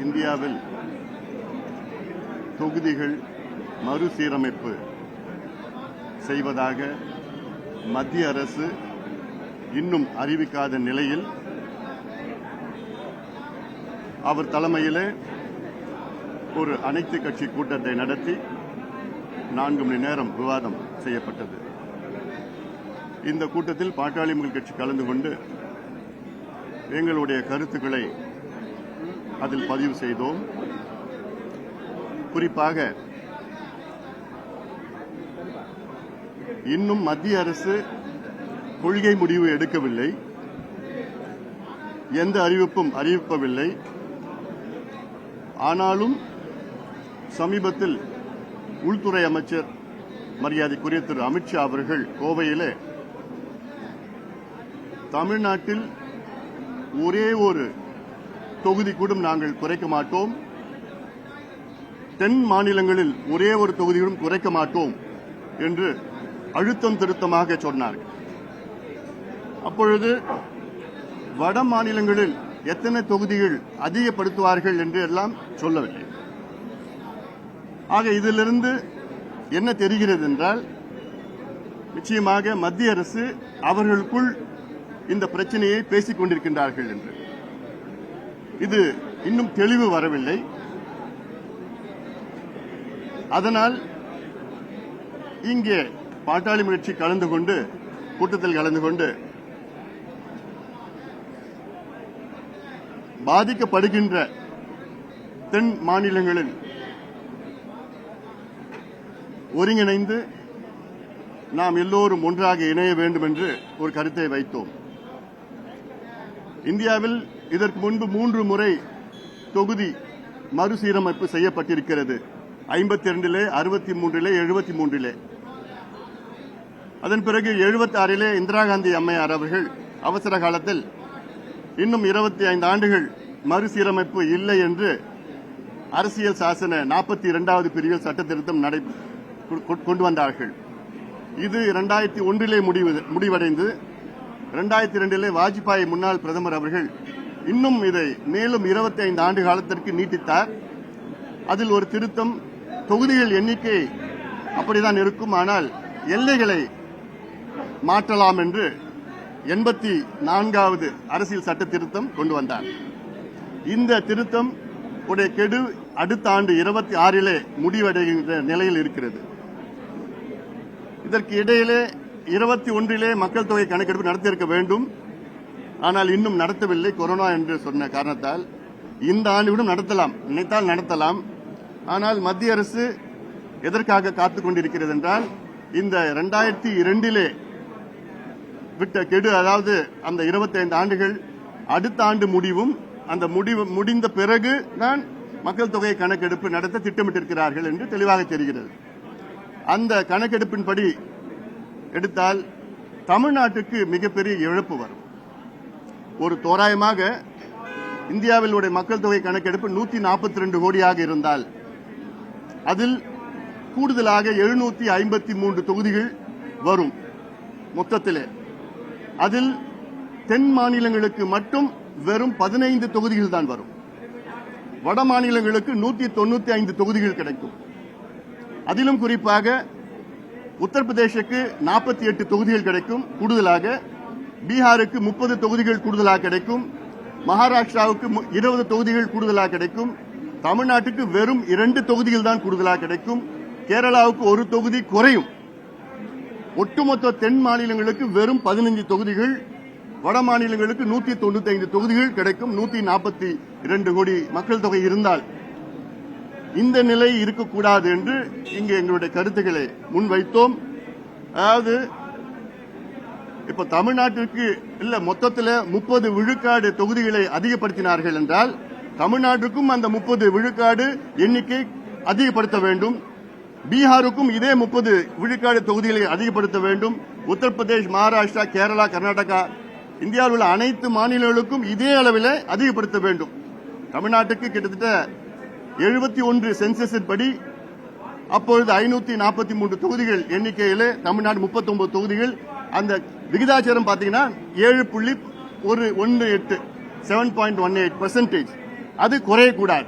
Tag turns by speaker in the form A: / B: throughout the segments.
A: இந்தியாவில் தொகுதிகள் மறுசீரமைப்பு செய்வதாக மத்திய அரசு இன்னும் அறிவிக்காத நிலையில் அவர் தலைமையிலே ஒரு அனைத்து கட்சி கூட்டத்தை நடத்தி 4 மணி நேரம் விவாதம் செய்யப்பட்டது. இந்த கூட்டத்தில் பாட்டாளி மக்கள் கட்சி கலந்து கொண்டு எங்களுடைய கருத்துக்களை அதில் பதிவு செய்தோம். குறிப்பாக இன்னும் மத்திய அரசு கொள்கை முடிவு எடுக்கவில்லை, எந்த அறிவிப்பும் அறிவிக்கவில்லை. ஆனாலும் சமீபத்தில் உள்துறை அமைச்சர் மரியாதைக்குரிய திரு அமித்ஷா அவர்கள் கோவையிலே தமிழ்நாட்டில் ஒரே ஒரு தொகுதி கூட நாங்கள் குறைக்க மாட்டோம், தென் மாநிலங்களில் ஒரே ஒரு தொகுதியும் குறைக்க மாட்டோம் என்று அழுத்தம் திருத்தமாக சொன்னார்கள். அப்பொழுது வட மாநிலங்களில் எத்தனை தொகுதிகள் அதிகப்படுத்துவார்கள் என்று எல்லாம் சொல்லவில்லை. ஆக இதிலிருந்து என்ன தெரிகிறது என்றால், நிச்சயமாக மத்திய அரசு அவர்களுக்குள் இந்த பிரச்சனையை பேசிக் கொண்டிருக்கின்றார்கள் என்று. இது இன்னும் தெளிவு வரவில்லை. அதனால் இங்கே பாட்டாளி கட்சி கூட்டத்தில் கலந்து கொண்டு பாதிக்கப்படுகின்ற தென் மாநிலங்களில் ஒருங்கிணைந்து நாம் எல்லோரும் ஒன்றாக இணைய வேண்டும் என்று ஒரு கருத்தை வைத்தோம். இந்தியாவில் இதற்கு முன்பு 3 முறை தொகுதி மறுசீரமைப்பு செய்யப்பட்டிருக்கிறது. 52, 63, 73. அதன் பிறகு 76 இந்திரா காந்தி அம்மையார் அவர்கள் அவசர காலத்தில் இன்னும் 25 ஆண்டுகள் மறுசீரமைப்பு இல்லை என்று அரசியல் சாசன 42வது பிரிவில் சட்ட திருத்தம் கொண்டு வந்தார்கள். இது 2001 முடிவடைந்து 2002 வாஜ்பாய் முன்னாள் பிரதமர் அவர்கள் இன்னும் இதை மேலும் 25 ஆண்டு காலத்திற்கு நீட்டித்தார். அதில் ஒரு திருத்தம், தொகுதிகள் எண்ணிக்கை அப்படிதான் இருக்கும், ஆனால் எல்லைகளை மாற்றலாம் என்று 84வது அரசியல் சட்ட திருத்தம் கொண்டு வந்தார். இந்த திருத்தம் உடைய கெடு அடுத்த ஆண்டு 26 முடிவடைகின்ற நிலையில் இருக்கிறது. இதற்கு இடையிலே 21 மக்கள் தொகை கணக்கெடுப்பு நடத்தியிருக்க வேண்டும், ஆனால் இன்னும் நடத்தவில்லை கொரோனா என்று சொன்ன காரணத்தால். இந்த ஆண்டு கூட நடத்தலாம், நினைத்தால் நடத்தலாம். ஆனால் மத்திய அரசு எதற்காக காத்துக் கொண்டிருக்கிறது என்றால், இந்த 2002 விட்ட கெடு, அதாவது அந்த 25 ஆண்டுகள் அடுத்த ஆண்டு முடிவும், அந்த முடிந்த பிறகு தான் மக்கள் தொகை கணக்கெடுப்பு நடத்த திட்டமிட்டிருக்கிறார்கள் என்று தெளிவாக தெரிகிறது. அந்த கணக்கெடுப்பின்படி எடுத்தால் தமிழ்நாட்டுக்கு மிகப்பெரிய இழப்பு வரும். ஒரு தோராயமாக இந்தியாவில் உடைய மக்கள் தொகை கணக்கெடுப்பு 142 கோடியாக இருந்தால் அதில் கூடுதலாக 753 தொகுதிகள் வரும் மொத்தத்திலே. அதில் தென் மாநிலங்களுக்கு மட்டும் வெறும் 15 தொகுதிகள் தான் வரும். வட மாநிலங்களுக்கு 195 தொகுதிகள் கிடைக்கும். அதிலும் குறிப்பாக உத்தரப்பிரதேசுக்கு 48 தொகுதிகள் கிடைக்கும் கூடுதலாக, பீகாருக்கு 30 தொகுதிகள் கூடுதலாக கிடைக்கும், மகாராஷ்டிராவுக்கு 20 தொகுதிகள் கூடுதலாக கிடைக்கும், தமிழ்நாட்டுக்கு வெறும் 2 தொகுதிகள் தான் கூடுதலாக கிடைக்கும், கேரளாவுக்கு 1 தொகுதி குறையும். ஒட்டுமொத்த தென் மாநிலங்களுக்கு வெறும் 15 தொகுதிகள், வட மாநிலங்களுக்கு 195 தொகுதிகள் கிடைக்கும். 142 கோடி மக்கள் தொகை இருந்தால் இந்த நிலை இருக்கக்கூடாது என்று இங்கு எங்களுடைய கருத்துக்களை முன்வைத்தோம். அதாவது இப்ப தமிழ்நாட்டிற்கு இல்ல மொத்தத்தில் 30 விழுக்காடு தொகுதிகளை அதிகப்படுத்தினார்கள் என்றால் தமிழ்நாட்டுக்கும் அந்த 30 விழுக்காடு எண்ணிக்கை அதிகப்படுத்த வேண்டும். பீகாருக்கும் இதே 30 விழுக்காடு தொகுதிகளை அதிகப்படுத்த வேண்டும். உத்தரப்பிரதேஷ், மகாராஷ்டிரா, கேரளா, கர்நாடகா, இந்தியாவில் உள்ள அனைத்து மாநிலங்களுக்கும் இதே அளவில் அதிகப்படுத்த வேண்டும். தமிழ்நாட்டுக்கு கிட்டத்தட்ட 71 சென்சஸின் படி அப்பொழுது 543 தொகுதிகள் எண்ணிக்கையில் தமிழ்நாடு 39 தொகுதிகள். அந்த விகிதாச்சாரம் பாத்தீங்கன்னா 7.18 7.18%. அது குறையக்கூடாது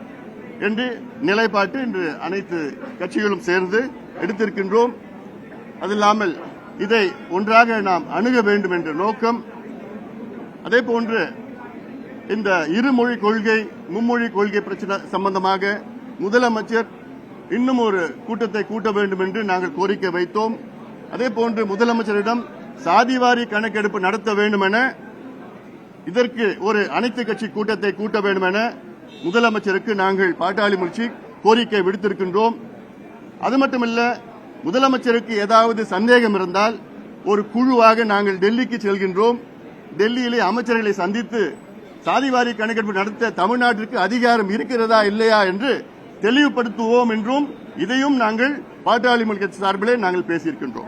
A: என்று நிலைப்பாட்டு இன்று அனைத்து கட்சிகளும் சேர்ந்து எடுத்திருக்கின்றோம். அது இல்லாமல் இதை ஒன்றாக நாம் அணுக வேண்டும் என்ற நோக்கம். அதே போன்று இந்த இருமொழி கொள்கை மும்மொழி கொள்கை பிரச்சனை சம்பந்தமாக முதலமைச்சர் இன்னும் ஒரு கூட்டத்தை கூட்ட வேண்டும் என்று நாங்கள் கோரிக்கை வைத்தோம். அதே போன்று முதலமைச்சரிடம் சாதிவாரி கணக்கெடுப்பு நடத்த வேண்டும் என, இதற்கு ஒரு அனைத்து கட்சி கூட்டத்தை கூட்ட வேண்டும் என முதலமைச்சருக்கு நாங்கள் பாட்டாளி முயற்சி கோரிக்கை விடுத்திருக்கின்றோம். அது மட்டுமல்ல, முதலமைச்சருக்கு ஏதாவது சந்தேகம் இருந்தால் ஒரு குழுவாக நாங்கள் டெல்லிக்கு செல்கின்றோம். டெல்லியிலே அமைச்சர்களை சந்தித்து சாதிவாரி கணக்கெடுப்பு நடத்த தமிழ்நாட்டிற்கு அதிகாரம் இருக்கிறதா இல்லையா என்று தெளிவுபடுத்துவோம் என்றும் இதையும் நாங்கள் பாட்டாளி மக்கள் கட்சி சார்பிலே நாங்கள் பேசியிருக்கின்றோம்.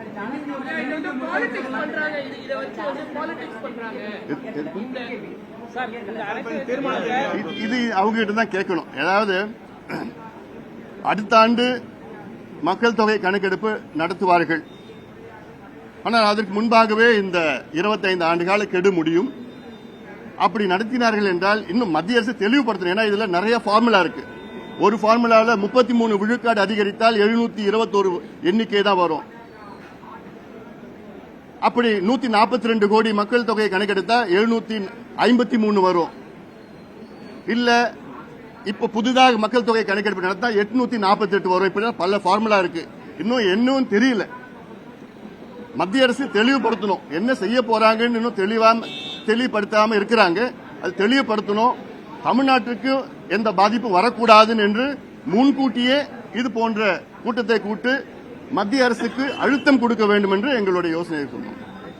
A: இது அவங்க கிட்ட தான் கேட்கணும். அதாவது அடுத்த ஆண்டு மக்கள் தொகை கணக்கெடுப்பு நடத்துவார்கள். ஆனால் அதற்கு முன்பாகவே இந்த 25 ஆண்டுகால கெடு முடியும். அப்படி நடத்தினார்கள் என்றால் இன்னும் மத்திய அரசு தெளிவுபடுத்தணும். ஏன்னா இதுல நிறைய ஃபார்முலா இருக்கு. ஒரு ஃபார்முலாவில் 33 விழுக்காடு அதிகரித்தால் 721 எண்ணிக்கை தான் வரும். அப்படி 142 கோடி மக்கள் தொகையை கணக்கெடுத்தா 753 வரும். இல்ல இப்ப புதிதாக மக்கள் தொகை கணக்கெடுப்பு நடத்தா 848 வரும். இப்படி பல ஃபார்முலா இருக்கு. இன்னும் தெரியல. மத்திய அரசு தெளிவுபடுத்தணும். என்ன செய்ய போறாங்கன்னு இன்னும் தெளிவுபடுத்தாம இருக்கிறாங்க. அது தெளிவுபடுத்தணும். தமிழ்நாட்டுக்கு எந்த பாதிப்பும் வரக்கூடாது என்று முன்கூட்டியே இது போன்ற கூட்டத்தை கூட்டு மத்திய அரசுக்கு அழுத்தம் கொடுக்க வேண்டும் என்று எங்களுடைய யோசனை சொன்னோம்.